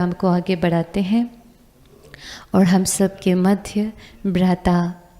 काम को आगे बढ़ाते हैं और हम सब के मध्य भ्राता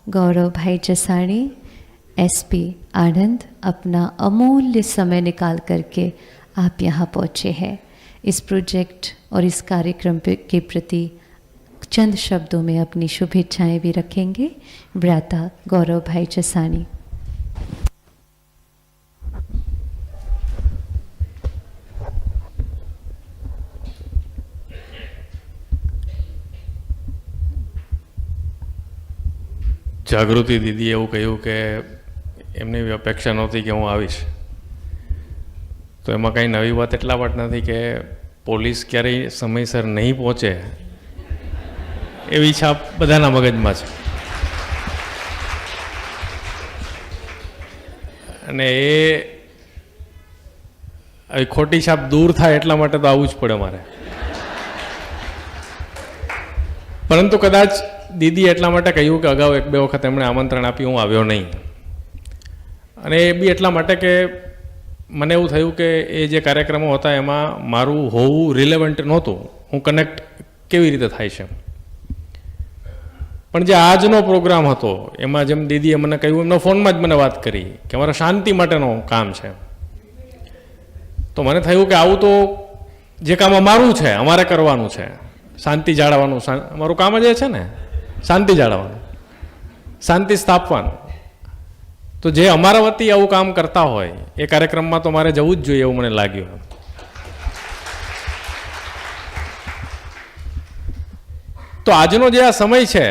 गौरव भाई जसाणी एसपी आनंद अपना अमूल्य समय निकाल करके आप यहाँ पहुँचे हैं। इस प्रोजेक्ट और इस कार्यक्रम के प्रति चंद शब्दों में अपनी शुभेच्छाएं भी रखेंगे भ्राता गौरव भाई जसाणी। જાગૃતિ દીદીએ એવું કહ્યું કે એમની અપેક્ષા નહોતી કે હું આવીશ, તો એમાં કંઈ નવી વાત એટલા માટે નથી કે પોલીસ ક્યારેય સમયસર નહીં પહોંચે એવી છાપ બધાના મગજમાં છે, અને એ ખોટી છાપ દૂર થાય એટલા માટે તો આવવું જ પડે મારે. પરંતુ કદાચ દીદી એટલા માટે કહ્યું કે અગાઉ એક બે વખત એમણે આમંત્રણ આપ્યું, હું આવ્યો નહીં, અને એ બી એટલા માટે કે મને એવું થયું કે એ જે કાર્યક્રમો હતા એમાં મારું હોવું રિલેવન્ટ નહોતું, હું કનેક્ટ કેવી રીતે થાય છે. પણ જે આજનો પ્રોગ્રામ હતો એમાં જેમ દીદીએ મને કહ્યું, એમનો ફોનમાં જ મને વાત કરી કે અમારા શાંતિ માટેનો કામ છે, તો મને થયું કે આવું તો જે કામ અમારું છે, અમારે કરવાનું છે, શાંતિ જાળવવાનું, અમારું કામ જ છે ને, શાંતિ જાળવવાનું, શાંતિ સ્થાપવાનું, તો જે અમારા વતી આવું કામ કરતા હોય એ કાર્યક્રમમાં તો મારે જવું જ જોઈએ એવું મને લાગ્યું. તો આજનો જે આ સમય છે,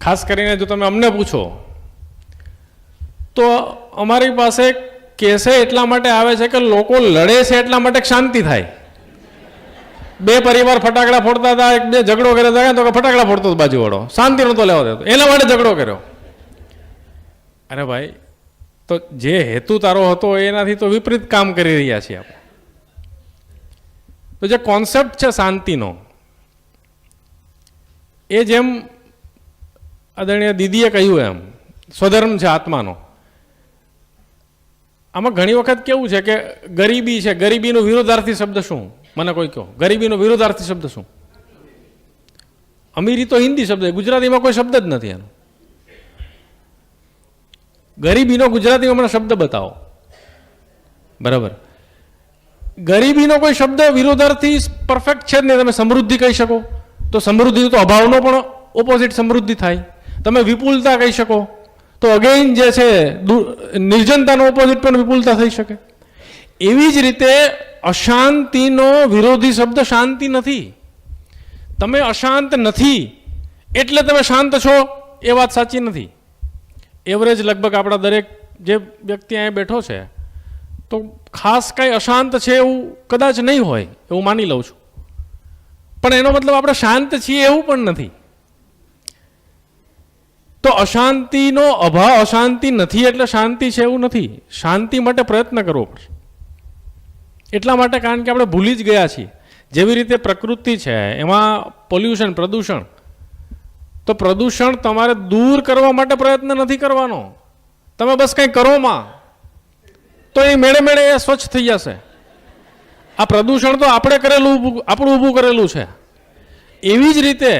ખાસ કરીને જો તમે અમને પૂછો તો અમારી પાસે કેસે એટલા માટે આવે છે કે લોકો લડે છે એટલા માટે શાંતિ થાય. બે પરિવાર ફટાકડા ફોડતા હતા, એક બે ઝઘડો કર્યો હતા તો ફટાકડા ફોડતો હતો બાજુવાળો, શાંતિ નહોતો લેવા દેતો, એના માટે ઝઘડો કર્યો. અરે ભાઈ, તો જે હેતુ તારો હતો એનાથી તો વિપરીત કામ કરી રહ્યા છીએ આપણે. તો જે કોન્સેપ્ટ છે શાંતિનો, એ જેમ આદરણીય દીદીએ કહ્યું એમ સ્વધર્મ છે આત્માનો. આમાં ઘણી વખત કેવું છે કે ગરીબી છે, ગરીબીનો વિરોધાર્થી શબ્દ શું? મને કોઈ કહો, ગરીબીનો વિરોધાર્થી શબ્દ શું? અમીરી તો હિન્દી શબ્દ, ગુજરાતીમાં કોઈ શબ્દ જ નથી એનો. ગરીબીનો ગુજરાતીમાં મને શબ્દ બતાવો. બરાબર, ગરીબીનો કોઈ શબ્દ વિરોધાર્થી પરફેક્ટ છે જ નહીં. તમે સમૃદ્ધિ કહી શકો તો સમૃદ્ધિ તો અભાવનો પણ ઓપોઝિટ સમૃદ્ધિ થાય. તમે વિપુલતા કહી શકો તો અગેઇન જે છે નિર્જનતાનો ઓપોઝિટ પણ વિપુલતા થઈ શકે. એવી જ રીતે અશાંતિનો વિરોધી શબ્દ શાંતિ નથી. તમે અશાંત નથી એટલે તમે શાંત છો એ વાત સાચી નથી. એવરેજ લગભગ આપણા દરેક જે વ્યક્તિ અહીંયા બેઠો છે તો ખાસ કાંઈ અશાંત છે એવું કદાચ નહીં હોય એવું માની લઉં છું, પણ એનો મતલબ આપણે શાંત છીએ એવું પણ નથી. તો અશાંતિનો અભાવ, અશાંતિ નથી એટલે શાંતિ છે એવું નથી. શાંતિ માટે પ્રયત્ન કરવો પડશે. એટલા માટે કારણ કે આપણે ભૂલી જ ગયા છીએ. જેવી રીતે પ્રકૃતિ છે એમાં પોલ્યુશન, પ્રદૂષણ, તો પ્રદૂષણ તમારે દૂર કરવા માટે પ્રયત્ન નથી કરવાનો, તમે બસ કંઈ કરોમાં તો એ મેળે મેળે એ સ્વચ્છ થઈ જશે. આ પ્રદૂષણ તો આપણે કરેલું, આપણું ઊભું કરેલું છે. એવી જ રીતે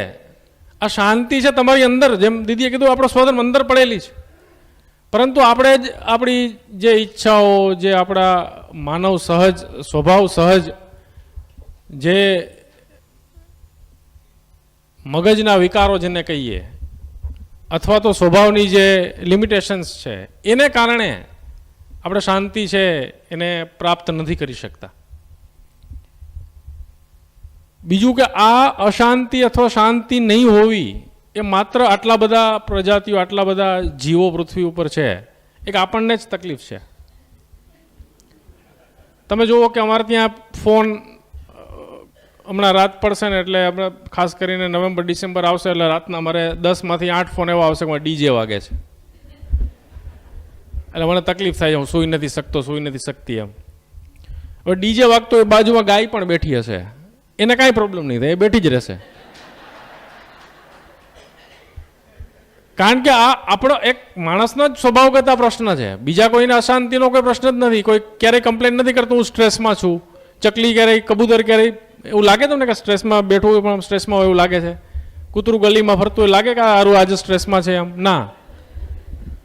આ શાંતિ છે તમારી અંદર, જેમ દીદીએ કીધું આપણો સ્વધર્મ અંદર પડેલી છે, પરંતુ આપણે જ આપણી જે ઈચ્છાઓ, જે આપણા માનવ સહજ સ્વભાવ, સહજ જે મગજના વિકારો જેને કહીએ, અથવા તો સ્વભાવની જે લિમિટેશન્સ છે, એને કારણે આપણે શાંતિ છે એને પ્રાપ્ત નથી કરી શકતા. બીજું કે આ અશાંતિ અથવા શાંતિ નહીં હોવી એ માત્ર આટલા બધા પ્રજાતિઓ, આટલા બધા જીવો પૃથ્વી ઉપર છે, એક આપણને જ તકલીફ છે. તમે જુઓ કે અમારે ત્યાં ફોન હમણાં રાત પડશે ને એટલે આપણે ખાસ કરીને નવેમ્બર ડિસેમ્બર આવશે એટલે રાતના અમારે 10માંથી 8 ફોન એવા આવશે કે ડીજે વાગે છે, એટલે મને તકલીફ થાય, હું સૂઈ નથી શકતો, સૂઈ નથી શકતી એમ. હવે ડીજે વાગતો એ બાજુમાં ગાય પણ બેઠી હશે, એને કાંઈ પ્રોબ્લેમ નહીં થાય, એ બેઠી જ રહેશે. કારણ કે આ આપણો એક માણસનો જ સ્વભાવગત આ પ્રશ્ન છે. બીજા કોઈને અશાંતિનો કોઈ પ્રશ્ન જ નથી. કોઈ ક્યારેય કમ્પ્લેન નથી કરતું હું સ્ટ્રેસમાં છું, ચકલી ક્યારેય, કબૂતર ક્યારેય એવું લાગે તમને કે સ્ટ્રેસમાં બેઠું હોય પણ સ્ટ્રેસમાં હોય એવું લાગે છે? કૂતરું ગલીમાં ફરતું હોય લાગે કે સારું આજે સ્ટ્રેસમાં છે? એમ ના,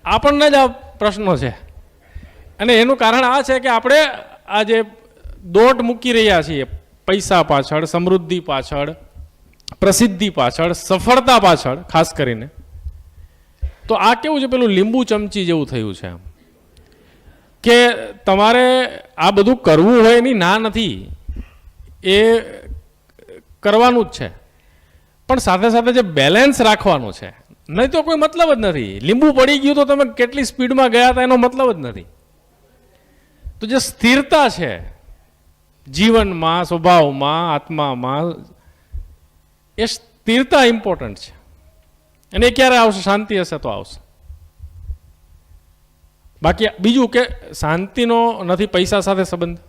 આપણને જ આ પ્રશ્નો છે. અને એનું કારણ આ છે કે આપણે આ જે દોટ મૂકી રહ્યા છીએ પૈસા પાછળ, સમૃદ્ધિ પાછળ, પ્રસિદ્ધિ પાછળ, સફળતા પાછળ ખાસ કરીને, તો આ કેવું છે, પેલું લીંબુ ચમચી જેવું થયું છે આમ, કે તમારે આ બધું કરવું હોય એની ના નથી, એ કરવાનું જ છે, પણ સાથે સાથે જે બેલેન્સ રાખવાનું છે, નહીં તો કોઈ મતલબ જ નથી. લીંબુ પડી ગયું તો તમે કેટલી સ્પીડમાં ગયા હતા એનો મતલબ જ નથી. તો જે સ્થિરતા છે જીવનમાં, સ્વભાવમાં, આત્મામાં, એ સ્થિરતા ઇમ્પોર્ટન્ટ છે. અને એ ક્યારે આવશે? શાંતિ હશે તો આવશે. બાકી બીજું કે શાંતિનો નથી પૈસા સાથે સંબંધ.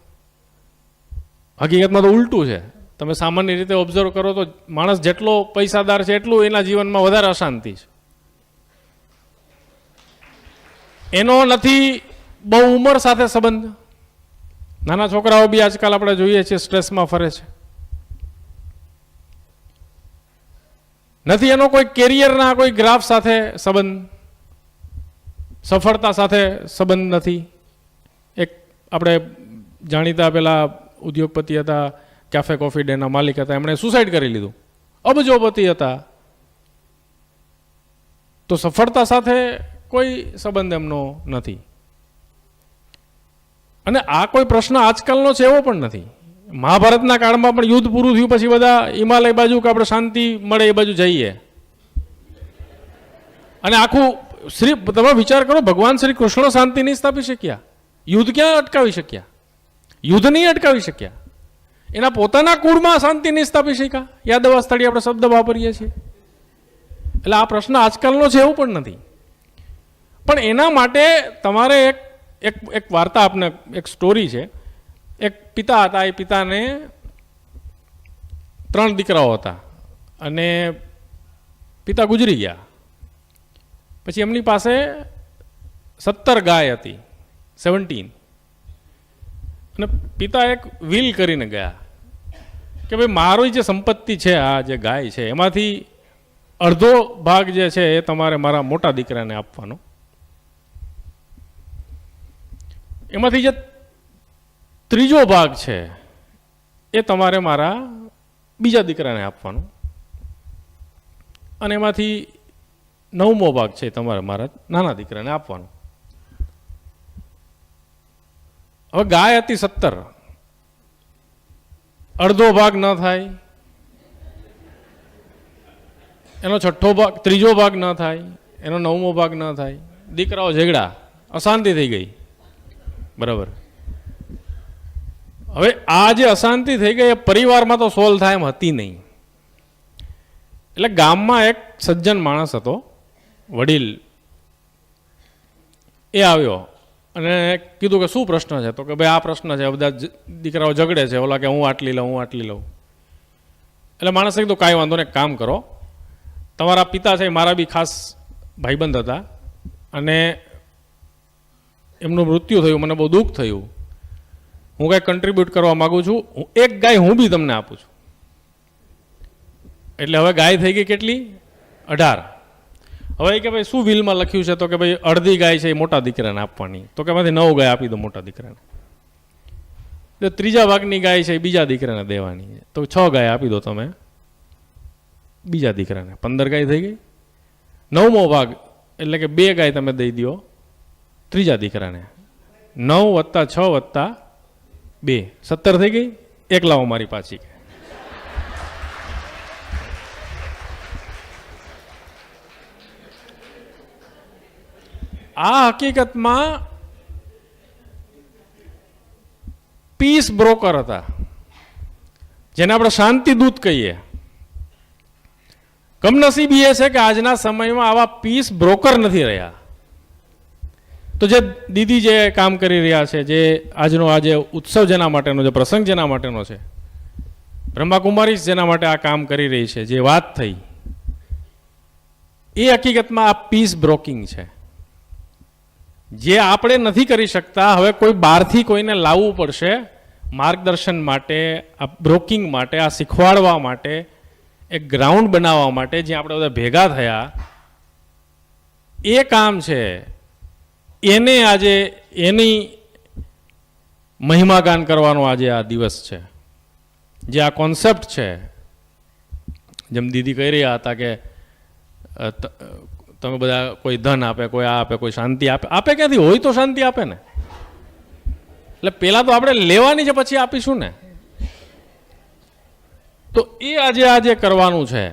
હકીકતમાં તો ઉલટું છે. તમે સામાન્ય રીતે ઓબ્ઝર્વ કરો તો માણસ જેટલો પૈસાદાર છે એટલું એના જીવનમાં વધારે અશાંતિ છે. એનો નથી બહુ ઉંમર સાથે સંબંધ. નાના છોકરાઓ બી આજકાલ આપણે જોઈએ છીએ સ્ટ્રેસમાં ફરે છે. નથી એનો કોઈ કેરિયરના કોઈ ગ્રાફ સાથે સંબંધ, સફળતા સાથે સંબંધ નથી. એક આપણે જાણીતા પેલા ઉદ્યોગપતિ હતા, કેફે કોફી ડેના માલિક હતા, એમણે સુસાઇડ કરી લીધું. અબજોપતિ હતા. તો સફળતા સાથે કોઈ સંબંધ એમનો નથી. અને આ કોઈ પ્રશ્ન આજકાલનો છે એવો પણ નથી. મહાભારતના કાળમાં પણ યુદ્ધ પૂરું થયું પછી બધા હિમાલય બાજુ કે આપણે શાંતિ મળે એ બાજુ જઈએ. અને આખું તમે વિચાર કરો, ભગવાન શ્રી કૃષ્ણ શાંતિ નહીં સ્થાપી શક્યા, યુદ્ધ ક્યાં અટકાવી શક્યા? યુદ્ધ નહીં અટકાવી શક્યા. એના પોતાના કુળમાં શાંતિ નહીં સ્થાપી શક્યા. યાદવા સ્થળે આપણે શબ્દ વાપરીએ છીએ. એટલે આ પ્રશ્ન આજકાલનો છે એવું પણ નથી. પણ એના માટે તમારે એક વાર્તા, આપને એક સ્ટોરી છે. એક પિતા હતા, એ પિતાને 3 દીકરાઓ હતા અને પિતા ગુજરી ગયા. પછી એમની પાસે 17 ગાય હતી, 17. અને પિતા એક વિલ કરીને ગયા કે ભાઈ મારી જે સંપત્તિ છે, આ જે ગાય છે, એમાંથી અડધો ભાગ જે છે એ તમારે મારા મોટા દીકરાને આપવાનો, એમાંથી જે ત્રીજો ભાગ છે એ તમારે મારા બીજા દીકરાને આપવાનો, અને એમાંથી 9મો ભાગ છે તમારે મારા નાના દીકરાને આપવાનો. હવે ગાય હતી 17, અડધો ભાગ ન થાય, એનો છઠ્ઠો ભાગ, ત્રીજો ભાગ ન થાય, એનો 9મો ભાગ ન થાય. દીકરાઓ ઝઘડા, અશાંતિ થઈ ગઈ. બરાબર. હવે આ જે અશાંતિ થઈ ગઈ એ પરિવારમાં તો સોલ્વ થાય એમ હતી નહીં. એટલે ગામમાં એક સજ્જન માણસ હતો, વડીલ, એ આવ્યો અને કીધું કે શું પ્રશ્ન છે? તો કે ભાઈ આ પ્રશ્ન છે, બધા દીકરાઓ ઝઘડે છે, ઓલા કે હું આટલી લઉં, હું આટલી લઉં. એટલે માણસે કીધું કાંઈ વાંધો ને, કામ કરો, તમારા પિતા છે મારા બી ખાસ ભાઈબંધ હતા અને એમનું મૃત્યુ થયું, મને બહુ દુઃખ થયું, હું કાંઈ કન્ટ્રીબ્યુટ કરવા માગું છું, એક ગાય હું બી તમને આપું છું. એટલે હવે ગાય થઈ ગઈ કેટલી? 18. હવે કે ભાઈ શું વિલમાં લખ્યું છે? તો કે ભાઈ અડધી ગાય છે એ મોટા દીકરાને આપવાની. તો કે એમાંથી 9 ગાય આપી દો મોટા દીકરાને. તો ત્રીજા ભાગની ગાય છે એ બીજા દીકરાને દેવાની. તો 6 ગાય આપી દો તમે બીજા દીકરાને. 15 ગાય થઈ ગઈ. 9મો ભાગ એટલે કે 2 ગાય તમે દઈ દો ત્રીજા દીકરાને. 9 + 6 + 2 17 થઈ ગઈ. 1 લાવો મારી પાછી. આ હકીકતમાં પીસ બ્રોકર હતા, જેને આપણે શાંતિ દૂત કહીએ. કમનસીબી એ છે કે આજના સમયમાં આવા પીસ બ્રોકર નથી રહ્યા. તો જે દીદી જે કામ કરી રહ્યા છે, જે આજનો આજે ઉત્સવ જેના માટેનો, જે પ્રસંગ જેના માટેનો છે, બ્રહ્માકુમારી જેના માટે આ કામ કરી રહી છે, જે વાત થઈ, એ હકીકતમાં આ પીસ બ્રોકિંગ છે. જે આપણે નથી કરી શકતા, હવે કોઈ બહારથી કોઈને લાવવું પડશે, માર્ગદર્શન માટે, આ બ્રોકિંગ માટે, આ શીખવાડવા માટે એક ગ્રાઉન્ડ બનાવવા માટે જ્યાં આપણે બધા ભેગા થયા, એ કામ છે એને આજે એની મહિમાગાન કરવાનો આજે આ દિવસ છે. જે આ કોન્સેપ્ટ છે, જેમ દીદી કહી રહ્યા હતા કે તમે બધા કોઈ ધન આપે, કોઈ આ આપે, કોઈ શાંતિ આપે. આપે ક્યાંથી? હોય તો શાંતિ આપે ને. એટલે પહેલાં તો આપણે લેવાની છે, પછી આપીશું ને. તો એ આજે કરવાનું છે.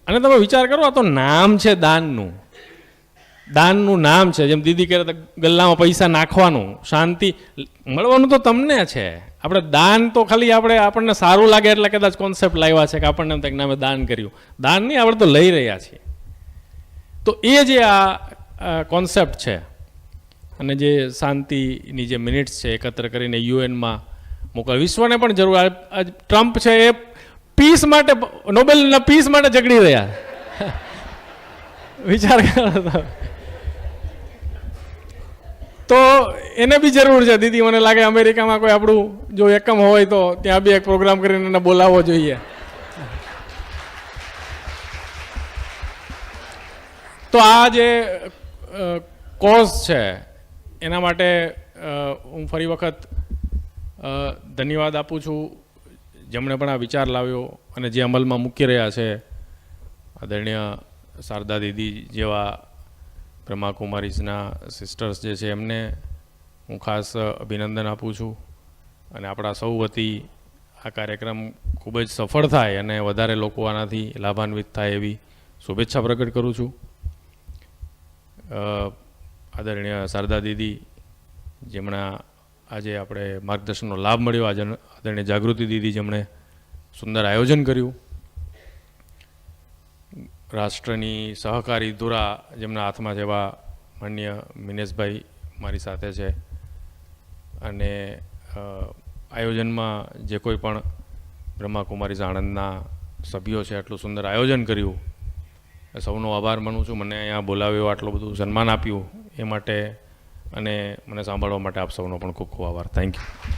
અને તમે વિચાર કરો, આ તો નામ છે દાનનું. દાનનું નામ છે. જેમ દીદી કહે ગલ્લામાં પૈસા નાખવાનું, શાંતિ મળવાનું તો તમને છે. આપણે દાન તો ખાલી આપણને સારું લાગે એટલે કદાચ કોન્સેપ્ટ લાવ્યા છે કે આપણને એમ થાય કે અમે દાન કર્યું. દાન નહીં, આપણે તો લઈ રહ્યા છીએ. તો એ જે આ કોન્સેપ્ટ છે અને જે શાંતિની જે મિનિટ્સ છે એકત્ર કરીને યુએનમાં મોકલ, વિશ્વને પણ જરૂર. ટ્રમ્પ છે એ પીસ માટે, નોબેલના પીસ માટે ઝઘડી રહ્યા. વિચાર કરો તો એને બી જરૂર છે. દીદી મને લાગે અમેરિકામાં કોઈ આપણું જો એકમ હોય તો ત્યાં બી એક પ્રોગ્રામ કરીને એને બોલાવવો જોઈએ. તો આ જે કોઝ છે એના માટે હું ફરી વખત ધન્યવાદ આપું છું જેમણે પણ આ વિચાર લાવ્યો અને જે અમલમાં મૂકી રહ્યા છે. આદરણીય શારદા દીદી જેવા બ્રહ્માકુમારીઝના સિસ્ટર્સ જે છે એમને હું ખાસ અભિનંદન આપું છું. અને આપણા સૌ વતી આ કાર્યક્રમ ખૂબ જ સફળ થાય અને વધારે લોકો આનાથી લાભાન્વિત થાય એવી શુભેચ્છા પ્રગટ કરું છું. આદરણીય શારદા દીદી જેમણા આજે આપણે માર્ગદર્શનનો લાભ મળ્યો, આજે આદરણીય જાગૃતિ દીદી જેમણે સુંદર આયોજન કર્યું, રાષ્ટ્રની સહકારી ધુરા જેમના હાથમાં જેવા માનનીય મિનેશભાઈ મારી સાથે છે, અને આયોજનમાં જે કોઈ પણ બ્રહ્માકુમારીઝ આણંદના સભ્યો છે આટલું સુંદર આયોજન કર્યું, સૌનો આભાર માનું છું. મને અહીંયા બોલાવ્યો, આટલું બધું સન્માન આપ્યું એ માટે અને મને સાંભળવા માટે આપ સૌનો પણ ખૂબ ખૂબ આભાર. Thank you.